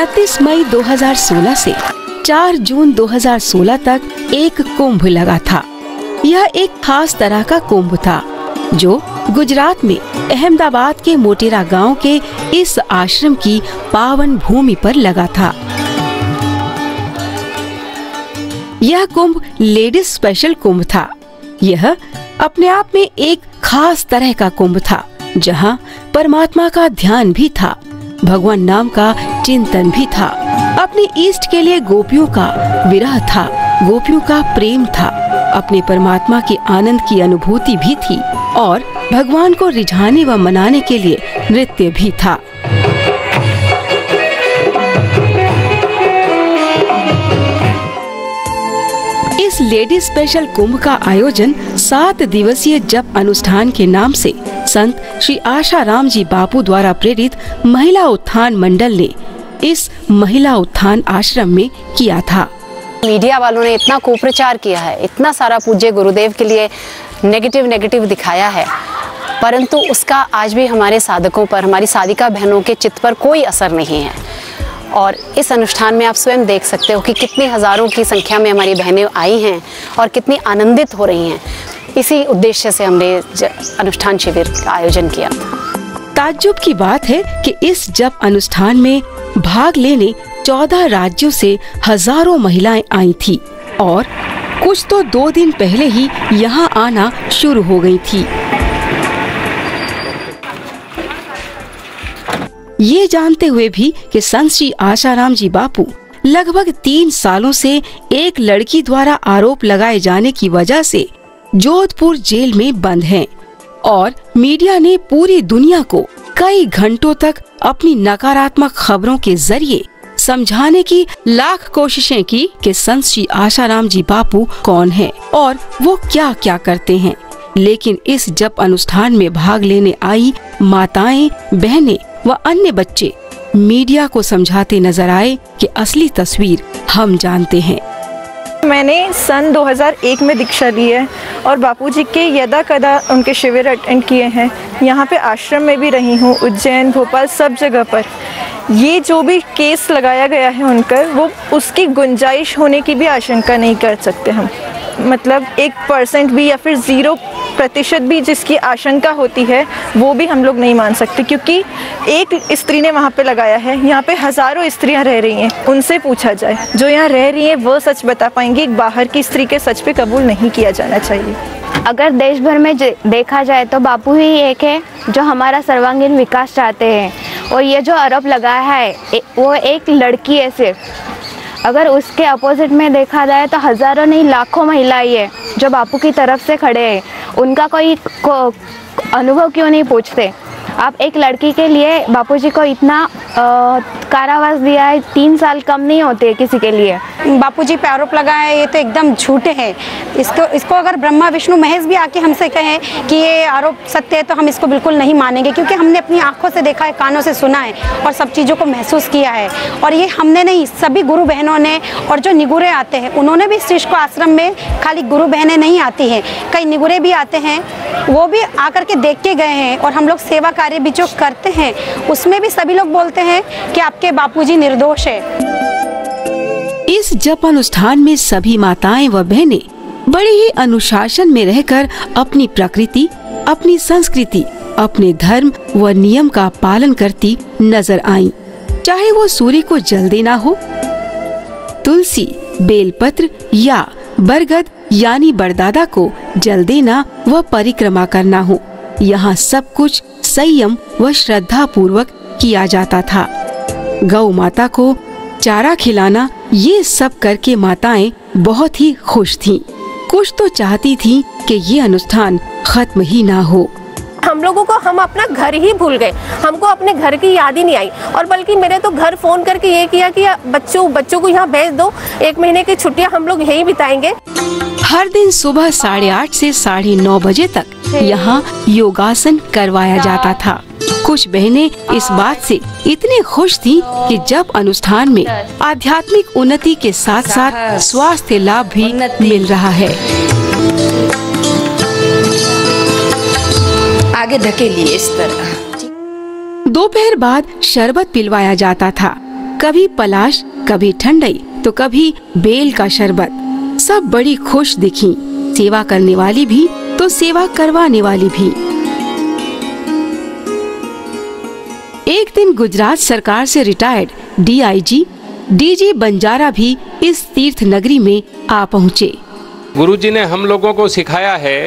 29 मई 2016 से 4 जून 2016 तक एक कुंभ लगा था। यह एक खास तरह का कुंभ था जो गुजरात में अहमदाबाद के मोटेरा गांव के इस आश्रम की पावन भूमि पर लगा था। यह कुंभ लेडीज स्पेशल कुंभ था। यह अपने आप में एक खास तरह का कुंभ था जहां परमात्मा का ध्यान भी था, भगवान नाम का चिंतन भी था, अपने इष्ट के लिए गोपियों का विरह था, गोपियों का प्रेम था, अपने परमात्मा के आनंद की अनुभूति भी थी और भगवान को रिझाने व मनाने के लिए नृत्य भी था। इस लेडीज स्पेशल कुंभ का आयोजन 7 दिवसीय जप अनुष्ठान के नाम से संत श्री आशाराम जी बापू द्वारा प्रेरित महिला उत्थान मंडल ने इस महिला उत्थान आश्रम में किया था। मीडिया वालों ने इतना कुप्रचार किया है, इतना सारा पूज्य गुरुदेव के लिए नेगेटिव दिखाया है, परंतु उसका आज भी हमारे साधकों पर, हमारी साधिका बहनों के चित्त पर कोई असर नहीं है। और इस अनुष्ठान में आप स्वयं देख सकते हो कि कितनी हजारों की संख्या में हमारी बहनें आई हैं और कितनी आनंदित हो रही हैं। इसी उद्देश्य से हमने अनुष्ठान शिविर का आयोजन किया। ताज्जुब की बात है कि इस जप अनुष्ठान में भाग लेने 14 राज्यों से हजारों महिलाएं आई थी और कुछ तो 2 दिन पहले ही यहाँ आना शुरू हो गई थी। ये जानते हुए भी कि संत श्री आशाराम जी बापू लगभग 3 सालों से एक लड़की द्वारा आरोप लगाए जाने की वजह से जोधपुर जेल में बंद हैं और मीडिया ने पूरी दुनिया को कई घंटों तक अपनी नकारात्मक खबरों के जरिए समझाने की लाख कोशिशें की कि संत श्री आशाराम जी बापू कौन हैं और वो क्या क्या करते हैं। लेकिन इस जप अनुष्ठान में भाग लेने आई माताएं, बहनें व अन्य बच्चे मीडिया को समझाते नजर आए कि असली तस्वीर हम जानते हैं। मैंने सन 2001 में दीक्षा ली है और बापूजी के यदा कदा उनके शिविर अटेंड किए हैं। यहाँ पे आश्रम में भी रही हूँ, उज्जैन, भोपाल, सब जगह पर। ये जो भी केस लगाया गया है उन पर, वो उसकी गुंजाइश होने की भी आशंका नहीं कर सकते हम। मतलब 1% भी या फिर 0% भी जिसकी आशंका होती है वो भी हम लोग नहीं मान सकते, क्योंकि एक स्त्री ने वहाँ पे लगाया है। यहाँ पे हजारों स्त्रियाँ रह रही हैं, उनसे पूछा जाए, जो यहाँ रह रही हैं वो सच बता पाएंगी। एक बाहर की स्त्री के सच पे कबूल नहीं किया जाना चाहिए। अगर देश भर में देखा जाए तो बापू ही एक है जो हमारा सर्वांगीण विकास चाहते हैं, और ये जो आरोप लगाया है वो एक लड़की है सिर्फ। अगर उसके अपोजिट में देखा जाए तो हज़ारों नहीं लाखों महिलाएं हैं जो बापू की तरफ से खड़े हैं। उनका कोई अनुभव क्यों नहीं पूछते? आप एक लड़की के लिए बापूजी को इतना कारावास दिया है, 3 साल कम नहीं होते किसी के लिए। बापूजी पे आरोप लगाए ये तो एकदम झूठे हैं। इसको अगर ब्रह्मा विष्णु महेश भी आके हमसे कहें कि ये आरोप सत्य है तो हम इसको बिल्कुल नहीं मानेंगे, क्योंकि हमने अपनी आंखों से देखा है, कानों से सुना है और सब चीज़ों को महसूस किया है। और ये हमने नहीं, सभी गुरु बहनों ने, और जो निगुरे आते हैं उन्होंने भी इस चीज़ को, आश्रम में खाली गुरु बहनें नहीं आती हैं, कई निगुरे भी आते हैं, वो भी आकर के देख के गए हैं। और हम लोग सेवा कार्य भी जो करते हैं उसमें भी सभी लोग बोलते हैं कि आपके बापूजी निर्दोष है। इस जप अनुष्ठान में सभी माताएं व बहनें बड़े ही अनुशासन में रहकर अपनी प्रकृति, अपनी संस्कृति, अपने धर्म व नियम का पालन करती नजर आईं। चाहे वो सूर्य को जल देना हो, तुलसी, बेलपत्र या बरगद यानी बरदादा को जल देना व परिक्रमा करना हो, यहाँ सब कुछ संयम व श्रद्धा पूर्वक किया जाता था। गौ माता को चारा खिलाना, ये सब करके माताएं बहुत ही खुश थीं। कुछ तो चाहती थीं कि ये अनुष्ठान खत्म ही ना हो। हम लोगों को, हम अपना घर ही भूल गए, हमको अपने घर की याद ही नहीं आई। और बल्कि मेरे तो घर फोन करके ये किया कि बच्चों को यहाँ भेज दो, 1 महीने की छुट्टियाँ हम लोग यहीं बिताएंगे। हर दिन सुबह 8:30 से 9:30 बजे तक यहाँ योगासन करवाया जाता था। कुछ बहनें इस बात से इतनी खुश थीं कि जब अनुष्ठान में आध्यात्मिक उन्नति के साथ साथ स्वास्थ्य लाभ भी मिल रहा है। आगे धकेलिए इस तरह। दोपहर बाद शरबत पिलवाया जाता था। कभी पलाश, कभी ठंडई, तो कभी बेल का शरबत। सब बड़ी खुश दिखी, सेवा करने वाली भी तो सेवा करवाने वाली भी। एक दिन गुजरात सरकार से रिटायर्ड DIG DG बंजारा भी इस तीर्थ नगरी में आ पहुँचे। गुरुजी ने हम लोगों को सिखाया है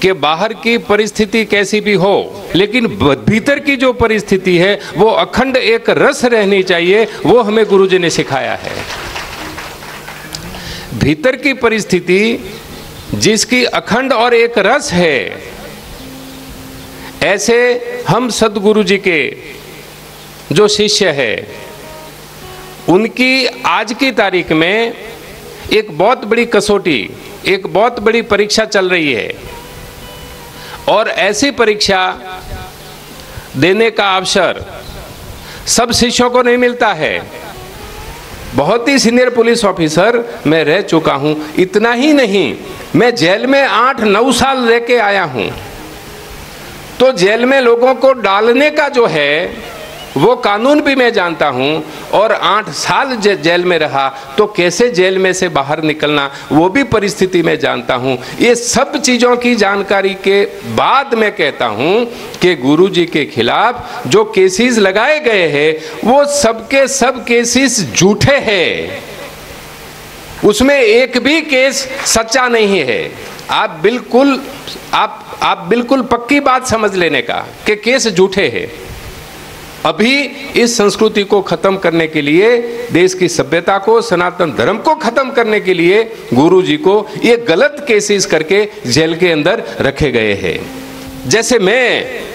कि बाहर की परिस्थिति कैसी भी हो, लेकिन भीतर की जो परिस्थिति है वो अखंड एक रस रहनी चाहिए। वो हमें गुरुजी ने सिखाया है। भीतर की परिस्थिति जिसकी अखंड और एक रस है, ऐसे हम सद्गुरु जी के जो शिष्य है उनकी आज की तारीख में एक बहुत बड़ी कसौटी, एक बहुत बड़ी परीक्षा चल रही है। और ऐसी परीक्षा देने का अवसर सब शिष्यों को नहीं मिलता है। बहुत ही सीनियर पुलिस ऑफिसर मैं रह चुका हूं। इतना ही नहीं, मैं जेल में 8-9 साल रह के आया हूं। तो जेल में लोगों को डालने का जो है वो कानून भी मैं जानता हूं, और 8 साल जेल में रहा तो कैसे जेल में से बाहर निकलना वो भी परिस्थिति में जानता हूं। ये सब चीज़ों की जानकारी के बाद मैं कहता हूं कि गुरुजी के खिलाफ जो केसेस लगाए गए हैं वो सबके सब केसेस झूठे हैं। उसमें एक भी केस सच्चा नहीं है। आप बिल्कुल पक्की बात समझ लेने का कि केस झूठे हैं। अभी इस संस्कृति को खत्म करने के लिए, देश की सभ्यता को, सनातन धर्म को खत्म करने के लिए गुरुजी को ये गलत केसेस करके जेल के अंदर रखे गए हैं। जैसे मैं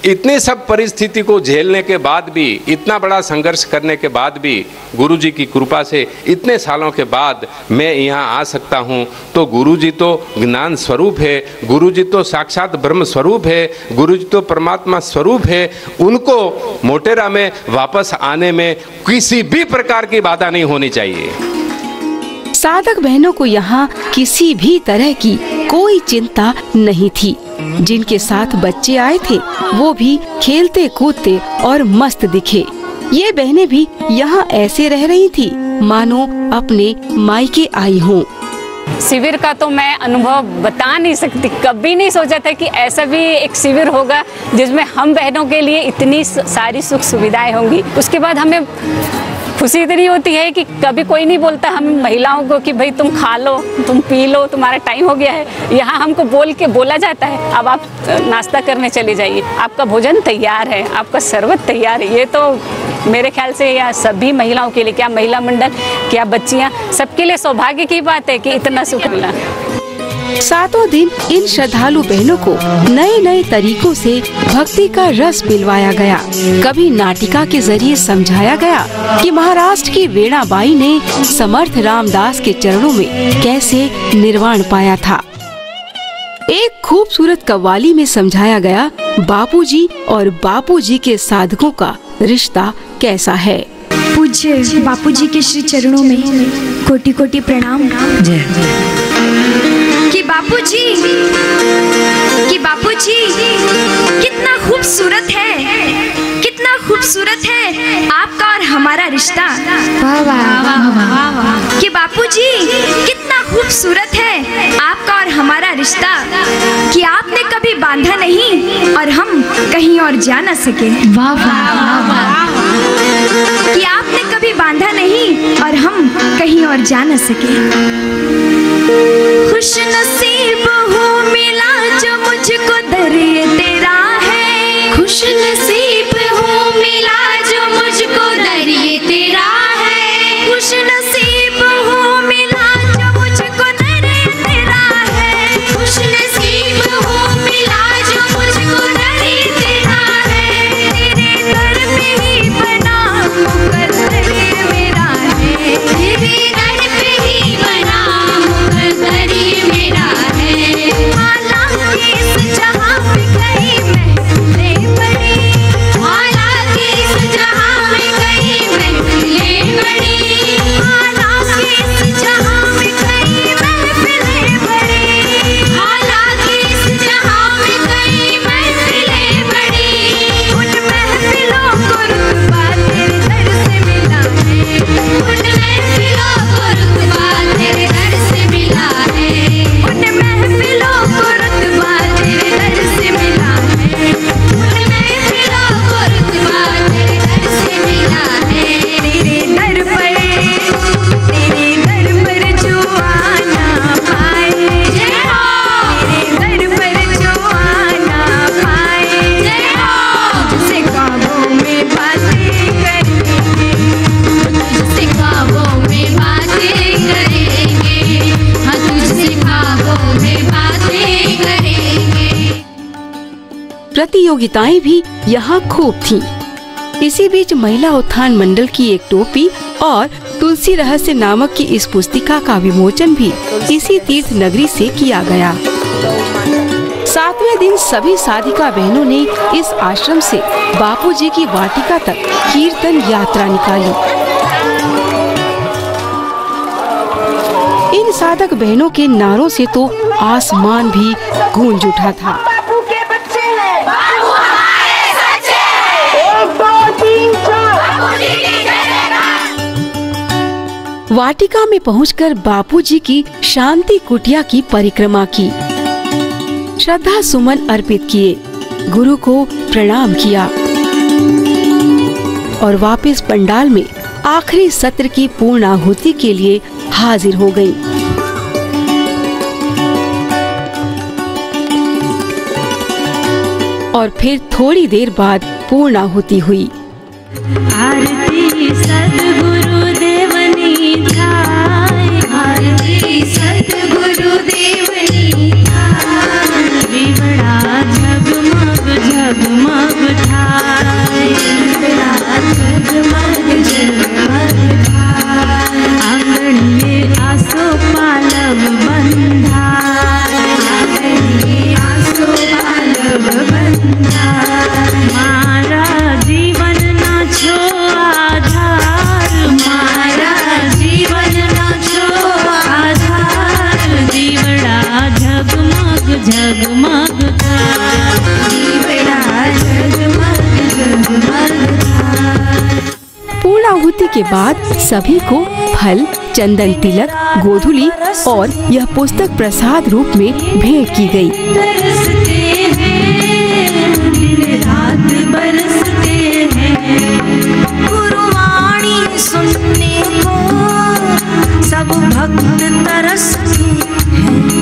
इतनी सब परिस्थिति को झेलने के बाद भी, इतना बड़ा संघर्ष करने के बाद भी, गुरुजी की कृपा से इतने सालों के बाद मैं यहाँ आ सकता हूँ, तो गुरुजी तो ज्ञान स्वरूप है, गुरुजी तो साक्षात ब्रह्म स्वरूप है, गुरुजी तो परमात्मा स्वरूप है। उनको मोटेरा में वापस आने में किसी भी प्रकार की बाधा नहीं होनी चाहिए। साधक बहनों को यहाँ किसी भी तरह की कोई चिंता नहीं थी। जिनके साथ बच्चे आए थे वो भी खेलते कूदते और मस्त दिखे। ये बहनें भी यहाँ ऐसे रह रही थी मानो अपने मायके आई हों। शिविर का तो मैं अनुभव बता नहीं सकती। कभी नहीं सोचा था कि ऐसा भी एक शिविर होगा जिसमें हम बहनों के लिए इतनी सारी सुख सुविधाएं होंगी। उसके बाद हमें खुशी इतनी होती है कि कभी कोई नहीं बोलता हम महिलाओं को कि भाई तुम खा लो, तुम पी लो, तुम्हारा टाइम हो गया है। यहाँ हमको बोला जाता है अब आप नाश्ता करने चले जाइए, आपका भोजन तैयार है, आपका शरबत तैयार है। ये तो मेरे ख्याल से या सभी महिलाओं के लिए, क्या महिला मंडल, क्या बच्चियाँ, सबके लिए सौभाग्य की बात है कि इतना सुख मिला। सातों दिन इन श्रद्धालु बहनों को नए नए तरीकों से भक्ति का रस पिलवाया गया। कभी नाटिका के जरिए समझाया गया कि महाराष्ट्र की वीणाबाई ने समर्थ रामदास के चरणों में कैसे निर्वाण पाया था। एक खूबसूरत कव्वाली में समझाया गया बापूजी और बापूजी के साधकों का रिश्ता कैसा है। पूज्य बापूजी के श्री चरणों में कोटि कोटि प्रणाम। कि बापूजी कितना खूबसूरत है, कितना खूबसूरत है आपका और हमारा रिश्ता। वाह वाह वाह वाह। कि बापूजी कितना खूबसूरत है आपका और हमारा रिश्ता, कि आपने कभी बांधा नहीं और हम कहीं और जा न सके। वाह वाह वाह। कि आपने कभी बांधा नहीं और हम कहीं और जा न सके। खुश नसीब हूँ मिला जो मुझको दरिए तेरा है। खुश नसीब हूँ मिला जो मुझको दरिए तेरा है। खुश नसीब हूँ मिला जो मुझको दरिए तेरा है। खुश नसीब हूँ मिला जो मुझको दरिए तेरा है। तेरे दर पे ही बना मुकद्दर मेरा है। तेरे दर पे ही बना मुकद्दर प्रतियोगिताएं भी यहाँ खूब थीं। इसी बीच महिला उत्थान मंडल की एक टोपी और तुलसी रहस्य नामक की इस पुस्तिका का विमोचन भी इसी तीर्थ नगरी से किया गया। 7वें दिन सभी साधिका बहनों ने इस आश्रम से बापूजी की वाटिका तक कीर्तन यात्रा निकाली। इन साधक बहनों के नारों से तो आसमान भी गूंज उठा था। वाटिका में पहुंचकर बापूजी की शांति कुटिया की परिक्रमा की, श्रद्धा सुमन अर्पित किए, गुरु को प्रणाम किया और वापस पंडाल में आखिरी सत्र की पूर्णाहुति के लिए हाजिर हो गई। और फिर थोड़ी देर बाद पूर्णाहुति हुई। आरती सद्गुरु देवनी थाय, आरती सद्गुरु देवनी थाय, विवड़ा जगमग जगमग थाय, विवड़ा जगमग जगमग थाय, आंगणिये आसो पालव बंधाय, आंगणिये आसो पालव बंधाय, मारा जीवन ना छो आधार, मारा जीवन ना छो आधार, जीवड़ा जगमग जगमग थाय, जीवड़ा जगमग जगमग थाय। पूर्णाहुति के बाद सभी को फल, चंदन तिलक, गोधुली और यह पुस्तक प्रसाद रूप में भेंट की गई। तरसते हैं, दिन रात बरसते हैं, गुरुवाणी सुनने को सब भक्त तरसते हैं,